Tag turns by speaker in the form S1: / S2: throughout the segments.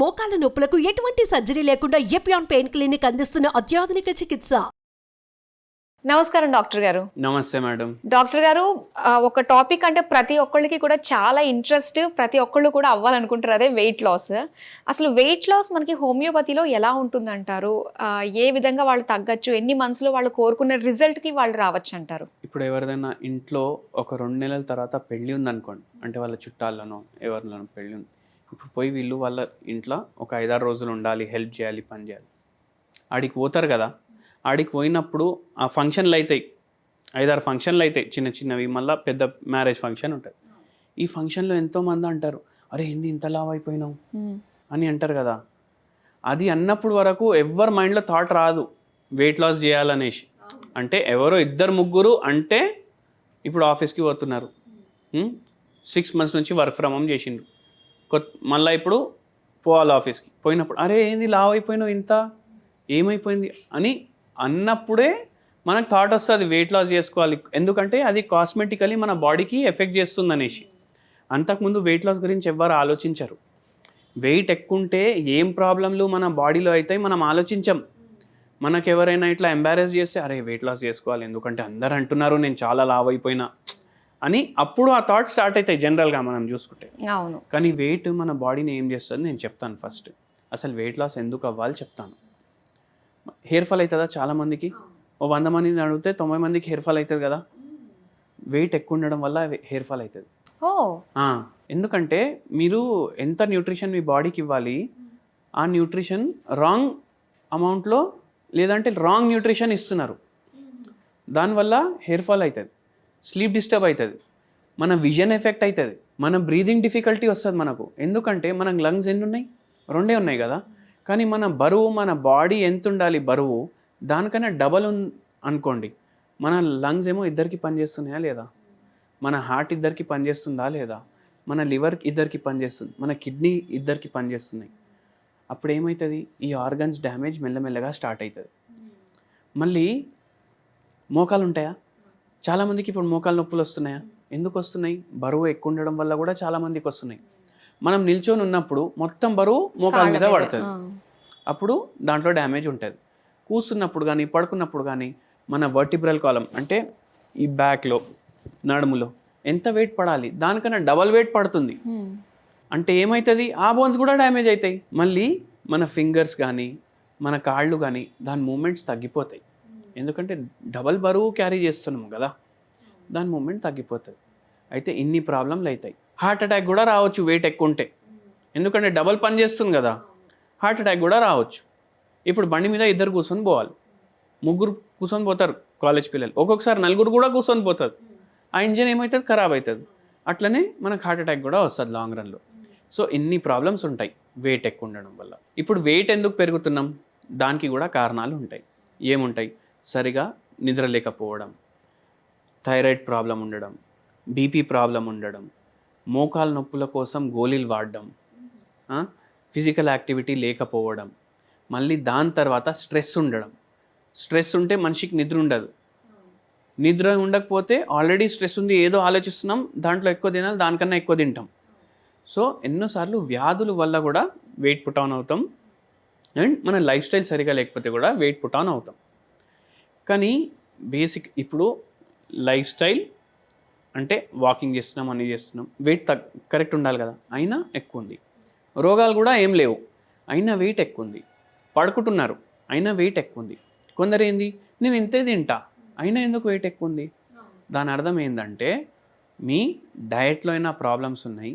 S1: మోకాల నొప్పులకు ఎటువంటి సర్జరీ లేకుండా ఎపియాన్ పెయిన్ క్లినిక్ అందిస్తున్న అత్యాధునిక చికిత్స.
S2: నమస్కారం డాక్టర్ గారు.
S3: నమస్తే మేడం.
S2: డాక్టర్ గారు, ఒక టాపిక్ అంటే ప్రతి ఒక్కళ్ళకి కూడా చాలా ఇంట్రెస్ట్, ప్రతి ఒక్కళ్ళు కూడా అవ్వాలనుకుంటారు, అదే వెయిట్ లాస్. అసలు వెయిట్ లాస్ మనకి హోమియోపతిలో ఎలా ఉంటుందంటారు? ఏ విధంగా వాళ్ళు తగ్గచ్చు, ఎన్ని మంత్స్లో వాళ్ళు కోరుకున్న రిజల్ట్కి వాళ్ళు రావచ్చు అంటారు?
S3: ఇప్పుడు ఎవరిదైనా ఇంట్లో ఒక 2 నెలల తర్వాత పెళ్ళి ఉందనుకోండి, అంటే వాళ్ళ చుట్టాలనో ఎవరిలోనో పెళ్ళి ఉంది, ఇప్పుడు పోయి వీళ్ళు వాళ్ళ ఇంట్లో ఒక 5-6 రోజులు ఉండాలి, హెల్ప్ చేయాలి, పని చేయాలి. ఆడికి పోతారు కదా, ఆడికి పోయినప్పుడు ఆ ఫంక్షన్లు అవుతాయి, 5-6 ఫంక్షన్లు అవుతాయి, చిన్న చిన్నవి, మళ్ళీ పెద్ద మ్యారేజ్ ఫంక్షన్ ఉంటుంది. ఈ ఫంక్షన్లో ఎంతోమంది అంటారు, అరే ఏంది ఇంత లావ్ అయిపోయినావు అని అంటారు కదా. అది అన్నప్పుడు వరకు ఎవరి మైండ్లో థాట్ రాదు వెయిట్ లాస్ చేయాలనేసి. అంటే ఎవరో 2-3 అంటే ఇప్పుడు ఆఫీస్కి పోతున్నారు, 6 months నుంచి వర్క్ ఫ్రమ్ హోమ్ చేసిండ్రు, మళ్ళీ ఇప్పుడు పోవాలి ఆఫీస్కి. పోయినప్పుడు అరే ఏంది లావ్ అయిపోయినావు, ఇంత ఏమైపోయింది అని అన్నప్పుడే మనకు థాట్ వస్తుంది వెయిట్ లాస్ చేసుకోవాలి. ఎందుకంటే అది కాస్మెటికలీ మన బాడీకి ఎఫెక్ట్ చేస్తుంది అనేసి. అంతకుముందు వెయిట్ లాస్ గురించి ఎవ్వరు ఆలోచించరు. వెయిట్ ఎక్కుంటే ఏం ప్రాబ్లంలు మన బాడీలో అవుతాయి మనం ఆలోచించం. మనకు ఎవరైనా ఇట్లా ఎంబారెస్ చేస్తే అరే వెయిట్ లాస్ చేసుకోవాలి, ఎందుకంటే అందరు అంటున్నారు నేను చాలా లావ్ అయిపోయినా అని, అప్పుడు ఆ థాట్ స్టార్ట్ అవుతాయి జనరల్గా మనం చూసుకుంటే.
S2: అవును.
S3: కానీ వెయిట్ మన బాడీని ఏం చేస్తుంది నేను చెప్తాను. ఫస్ట్ అసలు వెయిట్ లాస్ ఎందుకు అవ్వాలి చెప్తాను. హెయిర్ ఫాల్ అవుతుందా చాలామందికి? 100 మందిని అడిగితే 90 మందికి హెయిర్ ఫాల్ అవుతుంది కదా. వెయిట్ ఎక్కువ ఉండడం వల్ల హెయిర్ ఫాల్ అవుతుంది. ఎందుకంటే మీరు ఎంత న్యూట్రిషన్ మీ బాడీకి ఇవ్వాలి, ఆ న్యూట్రిషన్ రాంగ్ అమౌంట్లో లేదంటే రాంగ్ న్యూట్రిషన్ ఇస్తున్నారు. దానివల్ల హెయిర్ ఫాల్ అవుతుంది, స్లీప్ డిస్టర్బ్ అవుతుంది, మన విజన్ ఎఫెక్ట్ అవుతుంది, మన బ్రీదింగ్ డిఫికల్టీ వస్తుంది మనకు. ఎందుకంటే మనకు లంగ్స్ ఎన్ని ఉన్నాయి? 2 ఉన్నాయి కదా. కానీ మన బరువు, మన బాడీ ఎంత ఉండాలి బరువు, దానికన్నా డబల్ అనుకోండి. మన లంగ్స్ ఏమో 2కి పనిచేస్తున్నాయా లేదా, మన హార్ట్ 2కి పనిచేస్తుందా లేదా, మన లివర్ 2కి పనిచేస్తుంది, మన కిడ్నీ 2కి పనిచేస్తున్నాయి. అప్పుడు ఏమవుతుంది, ఈ ఆర్గన్స్ డ్యామేజ్ మెల్లమెల్లగా స్టార్ట్ అవుతుంది. మళ్ళీ మోకాలు ఉంటాయా? చాలామందికి ఇప్పుడు మోకాలు నొప్పులు వస్తున్నాయా? ఎందుకు వస్తున్నాయి? బరువు ఎక్కువ ఉండడం వల్ల కూడా చాలామందికి వస్తున్నాయి. మనం నిల్చొని ఉన్నప్పుడు మొత్తం బరువు మోకాల మీద పడుతుంది, అప్పుడు దాంట్లో డ్యామేజ్ ఉంటుంది. కూర్చున్నప్పుడు కానీ పడుకున్నప్పుడు కానీ మన వర్టిబ్రల్ కాలం అంటే ఈ బ్యాక్లో నడుములో ఎంత వెయిట్ పడాలి దానికన్నా డబల్ వెయిట్ పడుతుంది. అంటే ఏమవుతుంది, ఆ బోన్స్ కూడా డ్యామేజ్ అవుతాయి. మళ్ళీ మన ఫింగర్స్ కానీ మన కాళ్ళు కానీ దాని మూమెంట్స్ తగ్గిపోతాయి. ఎందుకంటే డబల్ బరువు క్యారీ చేస్తున్నాము కదా, దాని మూమెంట్ తగ్గిపోతుంది. అయితే ఇన్ని ప్రాబ్లంలు అవుతాయి. హార్ట్ అటాక్ కూడా రావచ్చు వెయిట్ ఎక్కువ ఉంటే, ఎందుకంటే డబల్ పని చేస్తుంది కదా. హార్ట్ అటాక్ కూడా రావచ్చు. ఇప్పుడు బండి మీద 2 కూర్చొని పోవాలి, 3 కూర్చొని పోతారు కాలేజ్ పిల్లలు, ఒక్కొక్కసారి 4 కూడా కూర్చొని పోతారు. ఆ ఇంజిన్ ఏమవుతుంది, ఖరాబ్ అవుతుంది. అట్లనే మనకు హార్ట్ అటాక్ కూడా వస్తుంది లాంగ్ రన్లో. సో ఇన్ని ప్రాబ్లమ్స్ ఉంటాయి వెయిట్ ఎక్కువ ఉండడం వల్ల. ఇప్పుడు వెయిట్ ఎందుకు పెరుగుతున్నాం, దానికి కూడా కారణాలు ఉంటాయి. ఏముంటాయి? సరిగా నిద్ర లేకపోవడం, థైరాయిడ్ ప్రాబ్లం ఉండడం, బీపీ ప్రాబ్లం ఉండడం, మోకాలు నొప్పుల కోసం గోళీలు వాడడం, ఫిజికల్ యాక్టివిటీ లేకపోవడం, మళ్ళీ దాని తర్వాత స్ట్రెస్ ఉండడం. స్ట్రెస్ ఉంటే మనిషికి నిద్ర ఉండదు. నిద్ర ఉండకపోతే ఆల్రెడీ స్ట్రెస్ ఉంది, ఏదో ఆలోచిస్తున్నాం, దాంట్లో ఎక్కువ తినాలి, దానికన్నా ఎక్కువ తింటాం. సో ఎన్నోసార్లు వ్యాధుల వల్ల కూడా వెయిట్ పుట్ ఆన్ అవుతాం. అండ్ మన లైఫ్ స్టైల్ సరిగా లేకపోతే కూడా వెయిట్ పుట్ ఆన్ అవుతాం. కానీ బేసిక్ ఇప్పుడు లైఫ్ స్టైల్ అంటే వాకింగ్ చేస్తున్నాం, అన్నీ చేస్తున్నాం, వెయిట్ కరెక్ట్ ఉండాలి కదా, అయినా ఎక్కువ ఉంది. రోగాలు కూడా ఏం లేవు, అయినా వెయిట్ ఎక్కువ ఉంది. పడుకుంటున్నారు, అయినా వెయిట్ ఎక్కువ ఉంది. కొందరు ఏంది, నేను ఇంతే తింటా, అయినా ఎందుకు వెయిట్ ఎక్కువ ఉంది? దాని అర్థం ఏంటంటే మీ డయట్లో అయినా ప్రాబ్లమ్స్ ఉన్నాయి,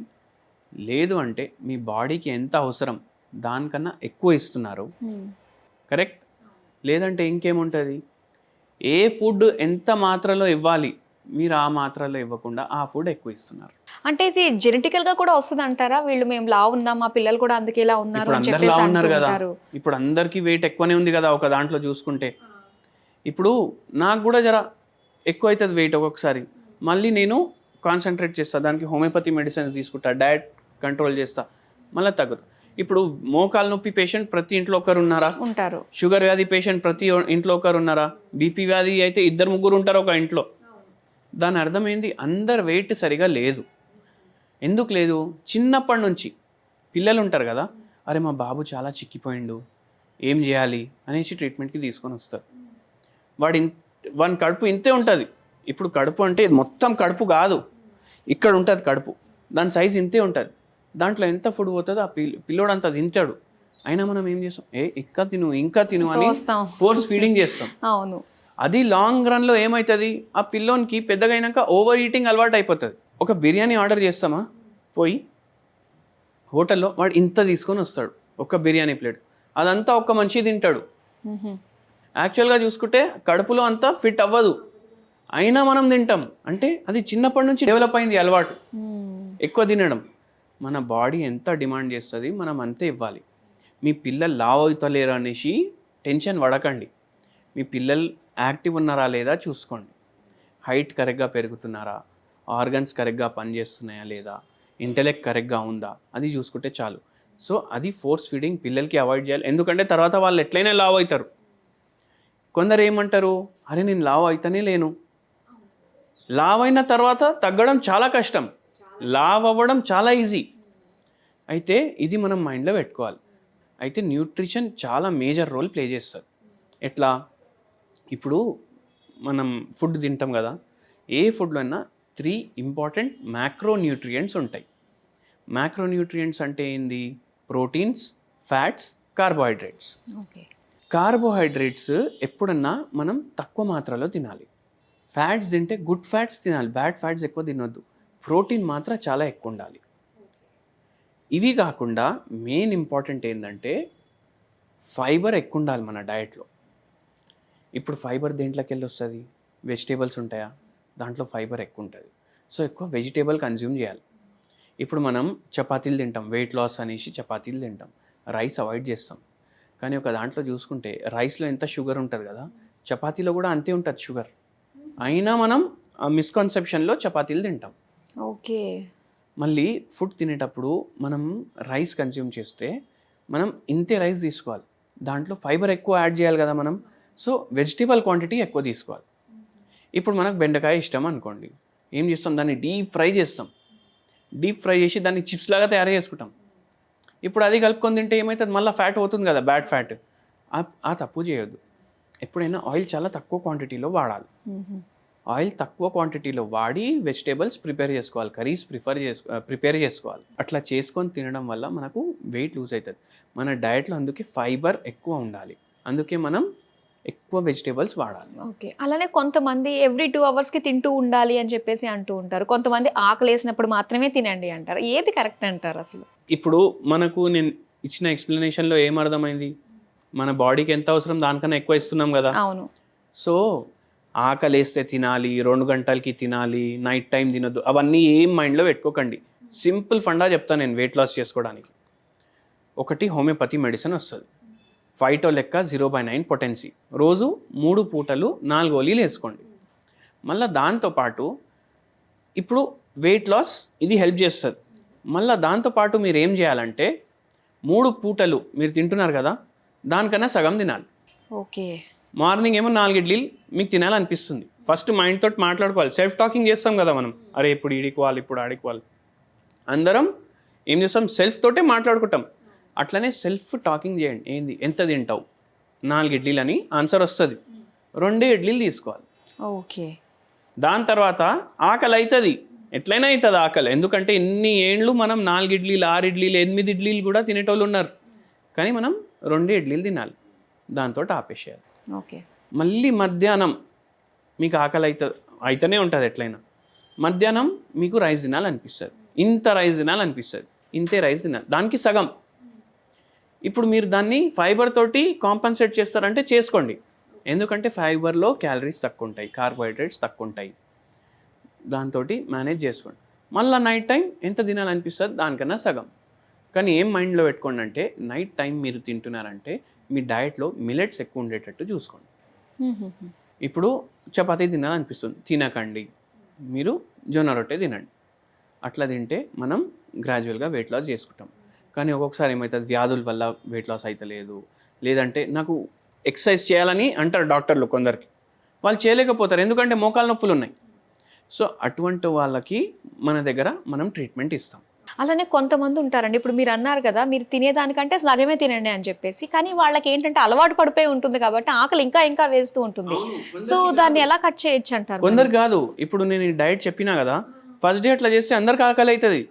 S3: లేదు అంటే మీ బాడీకి ఎంత అవసరం దానికన్నా ఎక్కువ ఇస్తున్నారు, కరెక్ట్. లేదంటే ఇంకేముంటుంది, ఏ ఫుడ్ ఎంత మాత్రలో ఇవ్వాలి మీరు ఆ మాత్రలో ఇవ్వకుండా ఆ ఫుడ్ ఎక్కువ ఇస్తున్నారు.
S2: అంటే ఇది జెనెటికల్ గా కూడా వస్తుంది అంటారా? వీళ్ళు మేము లావు ఉన్నాం, మా పిల్లలు కూడా అందుకే ఇలా ఉన్నారు అని చెప్పేసి
S3: ఉన్నారు కదా.
S2: అంటారు.
S3: ఇప్పుడు అందరికీ వెయిట్ ఎక్కువనే ఉంది కదా ఒక దాంట్లో చూసుకుంటే. ఇప్పుడు నాకు కూడా జర ఎక్కువ అవుతుంది వెయిట్ ఒక్కొక్కసారి, మళ్ళీ నేను కాన్సన్ట్రేట్ చేస్తాను, దానికి హోమియోపతి మెడిసిన్స్ తీసుకుంటా, డయట్ కంట్రోల్ చేస్తా, మళ్ళీ తగ్గుతుంది. ఇప్పుడు మోకాలు నొప్పి పేషెంట్ ప్రతి ఇంట్లో ఒకరు ఉన్నారా?
S2: ఉంటారు.
S3: షుగర్ వ్యాధి పేషెంట్ ప్రతి ఇంట్లో ఒకరు ఉన్నారా? బీపీ వ్యాధి అయితే 2-3 ఉంటారు ఒక ఇంట్లో. దాని అర్థం ఏంది, అందరు వెయిట్ సరిగా లేదు. ఎందుకు లేదు? చిన్నప్పటి నుంచి పిల్లలు ఉంటారు కదా, అరే మా బాబు చాలా చిక్కిపోయిండు, ఏం చేయాలి అనేసి ట్రీట్మెంట్కి తీసుకొని వస్తారు. వాడి కడుపు ఇంతే ఉంటుంది. ఇప్పుడు కడుపు అంటే ఇది మొత్తం కడుపు కాదు, ఇక్కడ ఉంటుంది కడుపు, దాని సైజ్ ఇంతే ఉంటుంది. దాంట్లో ఎంత ఫుడ్ పోతుందో ఆ పిల్లోడు అంతా తింటాడు. అయినా మనం ఏం చేస్తాం, ఇంకా తిను అని ఫోర్స్ ఫీడింగ్ చేస్తాం.
S2: అవును.
S3: అది లాంగ్ రన్లో ఏమవుతుంది, ఆ పిల్లోనికి పెద్దగా అయినాక ఓవర్ ఈటింగ్ అలవాటు అయిపోతుంది. ఒక బిర్యానీ ఆర్డర్ చేస్తామా, పోయి హోటల్లో వాడు ఇంత తీసుకొని వస్తాడు, ఒక బిర్యానీ ప్లేట్, అదంతా ఒక్క మనిషి తింటాడు. యాక్చువల్గా చూసుకుంటే కడుపులో అంతా ఫిట్ అవ్వదు, అయినా మనం తింటాం. అంటే అది చిన్నప్పటి నుంచి డెవలప్ అయింది అలవాటు, ఎక్కువ తినడం. మన బాడీ ఎంత డిమాండ్ చేస్తుంది మనం అంతే ఇవ్వాలి. మీ పిల్లలు లావ్ అవుతలేరు అనేసి టెన్షన్ పడకండి. మీ పిల్లలు యాక్టివ్ ఉన్నారా లేదా చూసుకోండి. హైట్ కరెక్ట్గా పెరుగుతున్నారా, ఆర్గన్స్ కరెక్ట్గా పనిచేస్తున్నాయా లేదా, ఇంటెలెక్ట్ కరెక్ట్గా ఉందా, అది చూసుకుంటే చాలు. సో అది ఫోర్స్ ఫీడింగ్ పిల్లలకి అవాయిడ్ చేయాలి. ఎందుకంటే తర్వాత వాళ్ళు ఎట్లయినా లావ్ అవుతారు. కొందరు ఏమంటారు, అరే నేను లావ్ అవుతానే లేను. లావ్ అయిన తర్వాత తగ్గడం చాలా కష్టం, లావ్ అవ్వడం చాలా ఈజీ. అయితే ఇది మనం మైండ్లో పెట్టుకోవాలి. అయితే న్యూట్రిషన్ చాలా మేజర్ రోల్ ప్లే చేస్తుంది. ఎట్లా, ఇప్పుడు మనం ఫుడ్ తింటాం కదా, ఏ ఫుడ్లో అయినా 3 ఇంపార్టెంట్ మ్యాక్రోన్యూట్రియంట్స్ ఉంటాయి. మ్యాక్రోన్యూట్రియంట్స్ అంటే ఏంది, ప్రోటీన్స్, ఫ్యాట్స్, కార్బోహైడ్రేట్స్. కార్బోహైడ్రేట్స్ ఎప్పుడన్నా మనం తక్కువ మాత్రలో తినాలి. ఫ్యాట్స్ తింటే గుడ్ ఫ్యాట్స్ తినాలి, బ్యాడ్ ఫ్యాట్స్ ఎక్కువ తినొద్దు. ప్రోటీన్ మాత్రం చాలా ఎక్కువ ఉండాలి. ఇవి కాకుండా మెయిన్ ఇంపార్టెంట్ ఏంటంటే ఫైబర్ ఎక్కువ ఉండాలి మన డయట్లో. ఇప్పుడు ఫైబర్ దేంట్లోకి వెళ్ళి వస్తుంది, వెజిటేబుల్స్ ఉంటాయా, దాంట్లో ఫైబర్ ఎక్కువ ఉంటుంది. సో ఎక్కువ వెజిటేబుల్ కన్జ్యూమ్ చేయాలి. ఇప్పుడు మనం చపాతీలు తింటాం, వెయిట్ లాస్ అనేసి చపాతీలు తింటాం, రైస్ అవాయిడ్ చేస్తాం. కానీ ఒక దాంట్లో చూసుకుంటే రైస్లో ఎంత షుగర్ ఉంటుంది కదా, చపాతీలో కూడా అంతే ఉంటుంది షుగర్. అయినా మనం ఆ మిస్కన్సెప్షన్లో చపాతీలు తింటాం.
S2: ఓకే.
S3: మళ్ళీ ఫుడ్ తినేటప్పుడు మనం రైస్ కన్జ్యూమ్ చేస్తే మనం ఇంతే రైస్ తీసుకోవాలి, దాంట్లో ఫైబర్ ఎక్కువ యాడ్ చేయాలి కదా మనం. సో వెజిటేబుల్ క్వాంటిటీ ఎక్కువ తీసుకోవాలి. ఇప్పుడు మనకు బెండకాయ ఇష్టం అనుకోండి, ఏం చేస్తాం, దాన్ని డీప్ ఫ్రై చేస్తాం. డీప్ ఫ్రై చేసి దాన్ని చిప్స్ లాగా తయారు చేసుకుంటాం. ఇప్పుడు అది కలుపుకొని తింటే ఏమవుతుంది, మళ్ళీ ఫ్యాట్ అవుతుంది కదా, బ్యాడ్ ఫ్యాట్. ఆ తప్పు చేయొద్దు. ఎప్పుడైనా ఆయిల్ చాలా తక్కువ క్వాంటిటీలో వాడాలి. ఆయిల్ తక్కువ క్వాంటిటీలో వాడి వెజిటేబుల్స్ ప్రిపేర్ చేసుకోవాలి, కర్రీస్ ప్రిపేర్ చేసుకోవాలి. అట్లా చేసుకొని తినడం వల్ల మనకు వెయిట్ లూజ్ అవుతుంది. మన డయట్లో అందుకే ఫైబర్ ఎక్కువ ఉండాలి, అందుకే మనం ఎక్కువ వెజిటేబుల్స్ వాడాలి.
S2: ఓకే. అలానే కొంతమంది ఎవ్రీ 2 అవర్స్కి తింటూ ఉండాలి అని చెప్పేసి అంటూ ఉంటారు. కొంతమంది ఆకలి వేసినప్పుడు మాత్రమే తినండి అంటారు. ఏది కరెక్ట్ అంటారు అసలు?
S3: ఇప్పుడు మనకు నేను ఇచ్చిన ఎక్స్ప్లెనేషన్లో ఏం అర్థమైంది, మన బాడీకి ఎంత అవసరం దానికన్నా ఎక్కువ ఇస్తున్నాం కదా.
S2: అవును.
S3: సో ఆకలి వేస్తే తినాలి, 2 గంటలకి తినాలి, నైట్ టైం తినొద్దు, అవన్నీ ఏం మైండ్లో పెట్టుకోకండి. సింపుల్ ఫండా చెప్తాను నేను వెయిట్ లాస్ చేసుకోవడానికి. ఒకటి హోమియోపతి మెడిసిన్ వస్తుంది, ఫైటో లెక్క 0/9 పొటెన్సీ. రోజు 3 పూటలు 4 గోళీలు వేసుకోండి. మళ్ళీ దాంతోపాటు ఇప్పుడు వెయిట్ లాస్ ఇది హెల్ప్ చేస్తుంది. మళ్ళీ దాంతోపాటు మీరు ఏం చేయాలంటే 3 పూటలు మీరు తింటున్నారు కదా, దానికన్నా సగం తినాలి.
S2: ఓకే.
S3: మార్నింగ్ ఏమో 4 ఇడ్లీలు మీకు తినాలనిపిస్తుంది, ఫస్ట్ మైండ్ తోటి మాట్లాడుకోవాలి. సెల్ఫ్ టాకింగ్ చేస్తాం కదా మనం, అరే ఇప్పుడు ఈడికోవాలి, ఇప్పుడు ఆడికోవాలి. అందరం ఏం చేస్తాం, సెల్ఫ్ తోటే మాట్లాడుకుంటాం. అట్లనే సెల్ఫ్ టాకింగ్ చేయండి. ఏంది, ఎంత తింటావు, 4 ఇడ్లీలు అని ఆన్సర్ వస్తుంది, 2 ఇడ్లీలు తీసుకోవాలి.
S2: ఓకే.
S3: దాని తర్వాత ఆకలి అవుతుంది, ఎట్లయినా అవుతుంది ఆకలి. ఎందుకంటే ఇన్ని ఏండ్లు మనం 4 ఇడ్లీలు, 6 ఇడ్లీలు, 8 ఇడ్లీలు కూడా తినేటోళ్ళు ఉన్నారు. కానీ మనం 2 ఇడ్లీలు తినాలి, దాంతో ఆపేసేయాలి.
S2: ఓకే.
S3: మళ్ళీ మధ్యాహ్నం మీకు ఆకలి అయితేనే ఉంటుంది ఎట్లయినా. మధ్యాహ్నం మీకు రైస్ తినాలనిపిస్తుంది, ఇంత రైస్ తినాలనిపిస్తుంది, ఇంతే రైస్ తినాలి, దానికి సగం. ఇప్పుడు మీరు దాన్ని ఫైబర్ తోటి కాంపన్సేట్ చేస్తారంటే చేసుకోండి. ఎందుకంటే ఫైబర్లో క్యాలరీస్ తక్కువ ఉంటాయి, కార్బోహైడ్రేట్స్ తక్కువ ఉంటాయి, దాంతో మేనేజ్ చేసుకోండి. మళ్ళీ నైట్ టైం ఎంత తినాలనిపిస్తుంది దానికన్నా సగం. కానీ ఏం మైండ్లో పెట్టుకోండి అంటే నైట్ టైం మీరు తింటున్నారంటే మీ డయట్లో మిలెట్స్ ఎక్కువ ఉండేటట్టు చూసుకోండి. ఇప్పుడు చపాతీ తినాలనిపిస్తుంది, తినకండి, మీరు జొన్న రొట్టె తినండి. అట్లా తింటే మనం గ్రాడ్యువల్గా వెయిట్ లాస్ చేసుకుంటాం. కానీ ఒక్కొక్కసారి ఏమవుతుంది, వ్యాధుల వల్ల వెయిట్ లాస్ అవుతలేదు, లేదంటే నాకు ఎక్సర్సైజ్ చేయాలని అంటారు డాక్టర్లు కొందరికి, వాళ్ళు చేయలేకపోతారు ఎందుకంటే మోకాలు నొప్పులు ఉన్నాయి. సో అటువంటి వాళ్ళకి మన దగ్గర మనం ట్రీట్మెంట్ ఇస్తాం.
S2: అలానే కొంతమంది ఉంటారండి, ఇప్పుడు మీరు అన్నారు కదా మీరు తినేదానికంటే సగమే తినండి అని చెప్పేసి, కానీ వాళ్ళకి ఏంటంటే అలవాటు పడిపోయి ఉంటుంది కాబట్టి ఆకలి ఇంకా ఇంకా వేస్తూ ఉంటుంది. సో దాన్ని ఎలా కట్ చేయొచ్చు అంటారు?
S3: కొందరు కాదు, ఇప్పుడు నేను ఈ డైట్ చెప్పినా కదా, ఫస్ట్ డే అట్లా చేస్తే అందరికి ఆకలి అవుతుంది,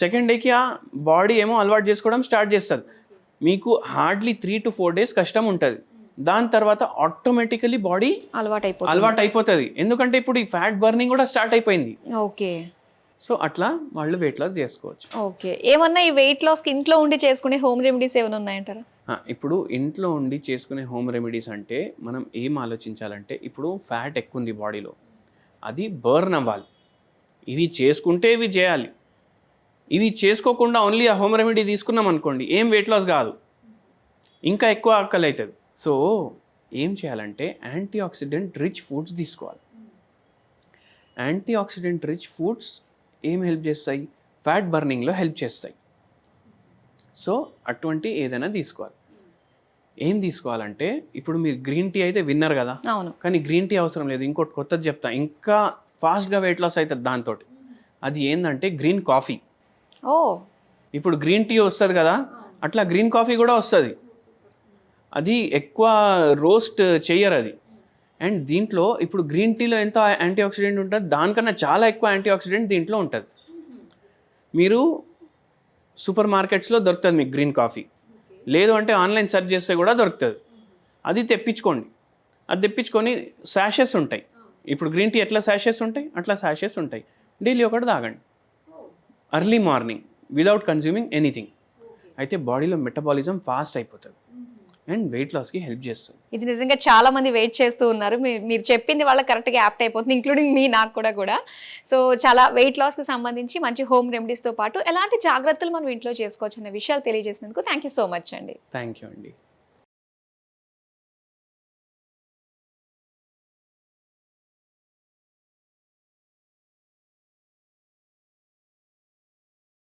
S3: సెకండ్ డేకి ఆ బాడీ ఏమో అలవాటు చేసుకోవడం స్టార్ట్ చేస్తుంది. మీకు హార్డ్లీ 3 to 4 days కష్టం ఉంటుంది, దాని తర్వాత ఆటోమేటికలీ బాడీ అలవాటు అయిపోతుంది. ఎందుకంటే ఇప్పుడు ఈ ఫ్యాట్ బర్నింగ్ కూడా స్టార్ట్ అయిపోయింది.
S2: ఓకే,
S3: సో అట్లా వాళ్ళు వెయిట్ లాస్ చేసుకోవచ్చు.
S2: ఓకే, ఏమన్నా ఈ వెయిట్ లాస్కి ఇంట్లో ఉండి చేసుకునే హోమ్ రెమెడీస్ ఏమైనా ఉన్నాయంటారా?
S3: ఇప్పుడు ఇంట్లో ఉండి చేసుకునే హోమ్ రెమెడీస్ అంటే మనం ఏం ఆలోచించాలంటే, ఇప్పుడు ఫ్యాట్ ఎక్కువ ఉంది బాడీలో, అది బర్న్ అవ్వాలి, ఇవి చేసుకుంటే ఇవి చేయాలి. ఇవి చేసుకోకుండా ఓన్లీ ఆ హోమ్ రెమెడీ తీసుకున్నాం అనుకోండి, ఏం వెయిట్ లాస్ కాదు, ఇంకా ఎక్కువ ఆకలి అవుతుంది. సో ఏం చేయాలంటే యాంటీ ఆక్సిడెంట్ రిచ్ ఫుడ్స్ తీసుకోవాలి. యాంటీ ఆక్సిడెంట్ రిచ్ ఫుడ్స్ ఏం హెల్ప్ చేస్తాయి? ఫ్యాట్ బర్నింగ్లో హెల్ప్ చేస్తాయి. సో అటువంటి ఏదైనా తీసుకోవాలి. ఏం తీసుకోవాలంటే, ఇప్పుడు మీరు గ్రీన్ టీ అయితే విన్నారు కదా,
S2: అవును,
S3: కానీ గ్రీన్ టీ అవసరం లేదు, ఇంకోటి కొత్తది చెప్తా, ఇంకా ఫాస్ట్గా వెయిట్ లాస్ అవుతుంది దాంతో. అది ఏంటంటే గ్రీన్ కాఫీ.
S2: ఓ,
S3: ఇప్పుడు గ్రీన్ టీ వస్తుంది కదా, అట్లా గ్రీన్ కాఫీ కూడా వస్తుంది. అది ఎక్కువ రోస్ట్ చేయరు అది. అండ్ దీంట్లో ఇప్పుడు గ్రీన్ టీలో ఎంత యాంటీ ఆక్సిడెంట్ ఉంటుంది, దానికన్నా చాలా ఎక్కువ యాంటీ ఆక్సిడెంట్ దీంట్లో ఉంటుంది. మీరు సూపర్ మార్కెట్స్లో దొరుకుతుంది మీకు గ్రీన్ కాఫీ, లేదు అంటే ఆన్లైన్ సెర్చ్ చేస్తే కూడా దొరుకుతుంది. అది తెప్పించుకోండి. అది తెప్పించుకొని శాషెస్ ఉంటాయి, ఇప్పుడు గ్రీన్ టీ ఎట్లా శాషెస్ ఉంటాయి అట్లా శాషెస్ ఉంటాయి. డైలీ ఒకటి తాగండి early morning without consuming anything. అయితే బాడీలో మెటబాలిజం ఫాస్ట్ అయిపోతుంది అండ్ వెయిట్ లాస్కి హెల్ప్ చేస్తుంది.
S2: ఇది నిజంగా చాలా మంది వెయిట్ చేస్తూ ఉన్నారు. మీరు చెప్పింది వాళ్ళకి కరెక్ట్గా యాప్ట్ అయిపోతుంది, ఇంక్లూడింగ్ మీ, నాకు కూడా. సో చాలా వెయిట్ లాస్కి సంబంధించి మంచి హోమ్ రెమెడీస్తో పాటు ఎలాంటి జాగ్రత్తలు మనం ఇంట్లో చేసుకోవచ్చు అనే విషయాలు తెలియజేసినందుకు థ్యాంక్ యూ సో మచ్ అండి.
S3: థ్యాంక్ యూ అండి.